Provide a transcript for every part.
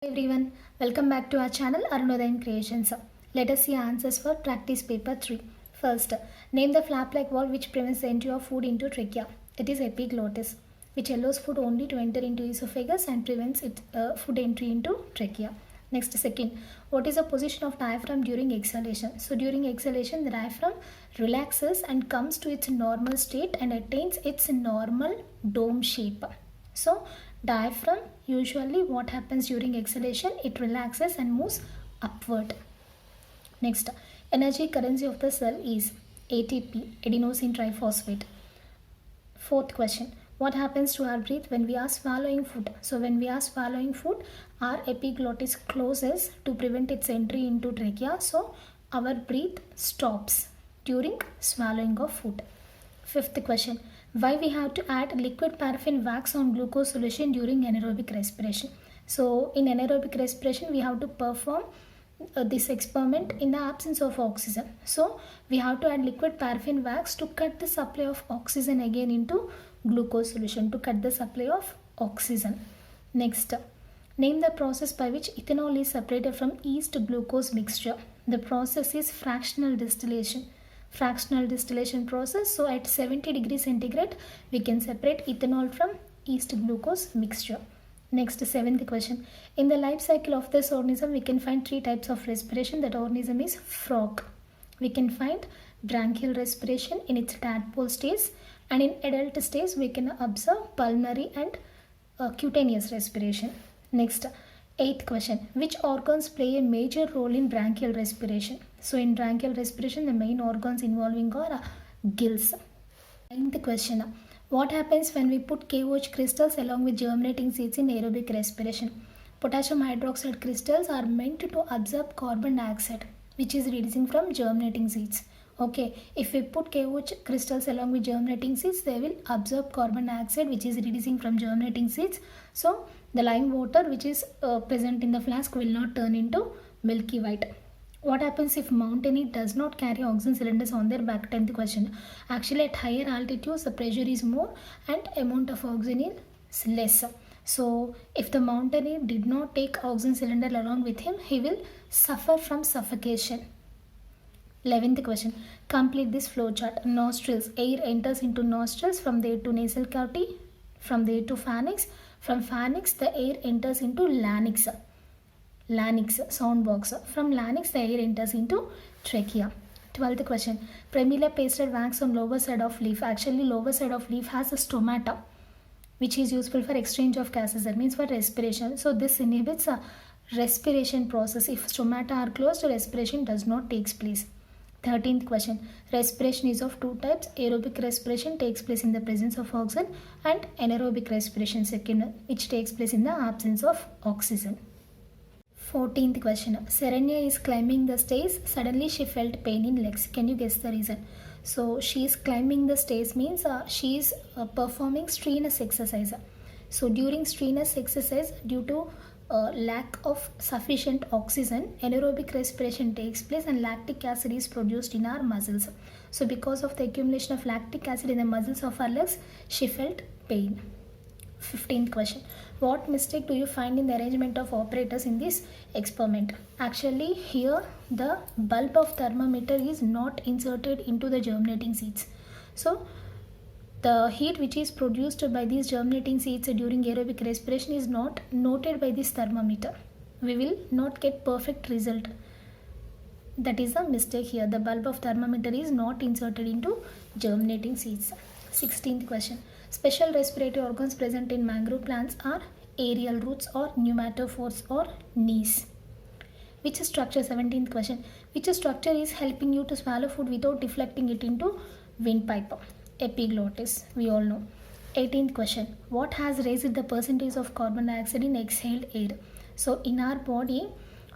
Everyone, welcome back to our channel Arunodayam Creations. Let us see answers for practice paper 3. First, name the flap-like valve which prevents the entry of food into trachea. It is epiglottis, which allows food only to enter into esophagus and prevents food entry into trachea. Next, second, what is the position of diaphragm during exhalation? So during exhalation, the diaphragm relaxes and comes to its normal state and attains its normal dome shape. So diaphragm, usually what happens during exhalation, it relaxes and moves upward. Next, energy currency of the cell is ATP, adenosine triphosphate. Fourth question, what happens to our breath when we are swallowing food? So when we are swallowing food, our epiglottis closes to prevent its entry into trachea. So our breath stops during swallowing of food. Fifth question, why we have to add liquid paraffin wax on glucose solution during anaerobic respiration? So in anaerobic respiration, we have to perform this experiment in the absence of oxygen. So we have to add liquid paraffin wax to cut the supply of oxygen again into glucose solution, to cut the supply of oxygen. Next, name the process by which ethanol is separated from yeast glucose mixture. The process is fractional distillation. Fractional distillation process. So at 70 degrees centigrade, we can separate ethanol from yeast glucose mixture. Next, seventh question. In the life cycle of this organism, we can find three types of respiration. That organism is frog. We can find branchial respiration in its tadpole stage, and in adult stage, we can observe pulmonary and cutaneous respiration. Next, eighth question. Which organs play a major role in branchial respiration? So in branchial respiration, the main organs involving are gills. Ninth question. What happens when we put KOH crystals along with germinating seeds in aerobic respiration? Potassium hydroxide crystals are meant to absorb carbon dioxide, which is releasing from germinating seeds. Okay, if we put KOH crystals along with germinating seeds, they will absorb carbon dioxide, which is releasing from germinating seeds. So the lime water which is present in the flask will not turn into milky white. What happens if mountaineer does not carry oxygen cylinders on their back? 10th question. Actually, at higher altitudes, the pressure is more and amount of oxygen is less. So if the mountaineer did not take oxygen cylinder along with him, he will suffer from suffocation. 11th question. Complete this flow chart. Nostrils. Air enters into nostrils, from there to nasal cavity, from there to pharynx. From pharynx, the air enters into larynx. Larynx, sound box. From larynx, the air enters into trachea. 12th question. Primula pasted wax on lower side of leaf. Actually, lower side of leaf has a stomata, which is useful for exchange of gases. That means for respiration. So this inhibits a respiration process. If stomata are closed, respiration does not take place. 13th question. Respiration is of two types. Aerobic respiration takes place in the presence of oxygen, and anaerobic respiration, second, which takes place in the absence of oxygen. 14th question. Serenia is climbing the stairs. Suddenly she felt pain in legs. Can you guess the reason? So she is climbing the stairs means she is performing strenuous exercise. So during strenuous exercise, due to lack of sufficient oxygen, anaerobic respiration takes place and lactic acid is produced in our muscles. So because of the accumulation of lactic acid in the muscles of our legs, she felt pain. 15th question. What mistake do you find in the arrangement of operators in this experiment? Actually, here the bulb of thermometer is not inserted into the germinating seeds. So the heat which is produced by these germinating seeds during aerobic respiration is not noted by this thermometer. We will not get perfect result. That is a mistake here. The bulb of thermometer is not inserted into germinating seeds. 16th question. Special respiratory organs present in mangrove plants are aerial roots or pneumatophores or knees. Which structure? 17th question. Which structure is helping you to swallow food without deflecting it into windpipe? Epiglottis, we all know. 18th question. What has raised the percentage of carbon dioxide in exhaled air? So in our body,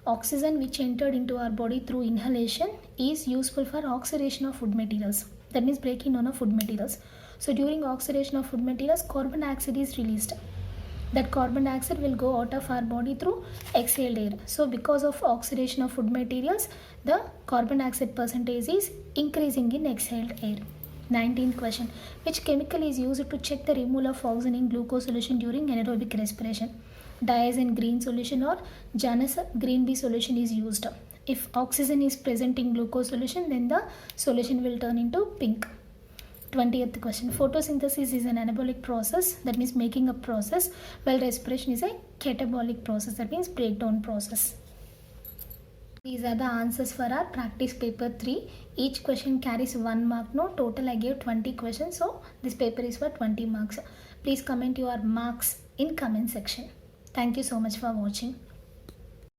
oxygen which entered into our body through inhalation is useful for oxidation of food materials. That means breaking down of food materials. So during oxidation of food materials, carbon dioxide is released. That carbon dioxide will go out of our body through exhaled air. So because of oxidation of food materials, the carbon dioxide percentage is increasing in exhaled air. 19th question. Which chemical is used to check the removal of oxygen in glucose solution during anaerobic respiration? dye is in green solution or Janus green B solution is used. If oxygen is present in glucose solution, then the solution will turn into pink. 20th question. Photosynthesis is an anabolic process, that means making a process, while respiration is a catabolic process, that means breakdown process. These are the answers for our practice paper 3. Each question carries 1 mark. No, total I gave 20 questions, so this paper is for 20 marks. Please comment your marks in comment section. Thank you so much for watching.